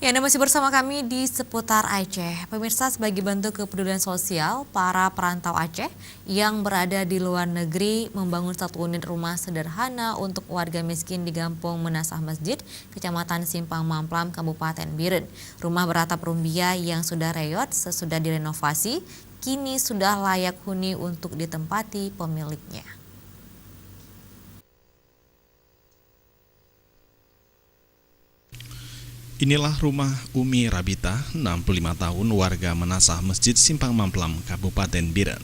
Ya, Anda masih bersama kami di seputar Aceh. Pemirsa, sebagai bentuk kepedulian sosial, para perantau Aceh yang berada di luar negeri membangun satu unit rumah sederhana untuk warga miskin di Kampung Menasah Masjid, Kecamatan Simpang Mamplam, Kabupaten Biren. Rumah beratap rumbia yang sudah reot sesudah direnovasi, kini sudah layak huni untuk ditempati pemiliknya. Inilah rumah Umi Rabita, 65 tahun, warga Menasah Masjid Simpang Mamplam, Kabupaten Biren.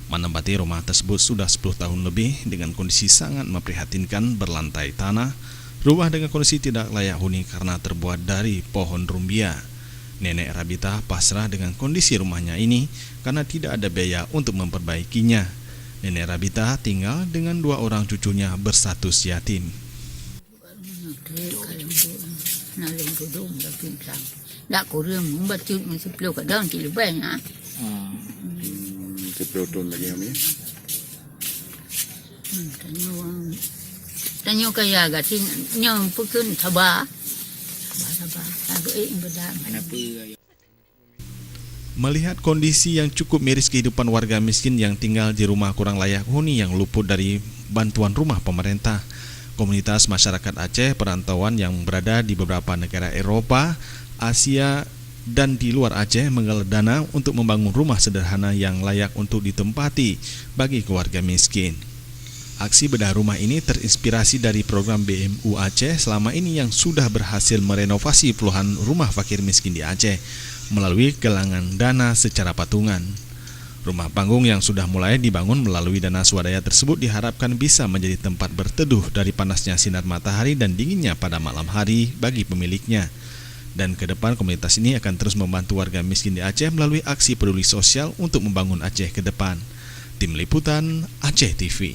Menempati rumah tersebut sudah 10 tahun lebih dengan kondisi sangat memprihatinkan berlantai tanah. Rumah dengan kondisi tidak layak huni karena terbuat dari pohon rumbia. Nenek Rabita pasrah dengan kondisi rumahnya ini karena tidak ada biaya untuk memperbaikinya. Nenek Rabita tinggal dengan 2 orang cucunya berstatus yatim. Naling tudung dah pincang. Dak kurang membaca masih perlu kadang ti lebih ah. Sepuluh lagi kami. Tanyo kaya gatin nyom pukun tabah. Tabah. Lagu bedak. Melihat kondisi yang cukup miris kehidupan warga miskin yang tinggal di rumah kurang layak huni yang luput dari bantuan rumah pemerintah, komunitas masyarakat Aceh perantauan yang berada di beberapa negara Eropa, Asia, dan di luar Aceh menggalang dana untuk membangun rumah sederhana yang layak untuk ditempati bagi keluarga miskin. Aksi bedah rumah ini terinspirasi dari program BMU Aceh selama ini yang sudah berhasil merenovasi puluhan rumah fakir miskin di Aceh melalui galangan dana secara patungan. Rumah panggung yang sudah mulai dibangun melalui dana swadaya tersebut diharapkan bisa menjadi tempat berteduh dari panasnya sinar matahari dan dinginnya pada malam hari bagi pemiliknya. Dan ke depan komunitas ini akan terus membantu warga miskin di Aceh melalui aksi peduli sosial untuk membangun Aceh ke depan. Tim Liputan Aceh TV.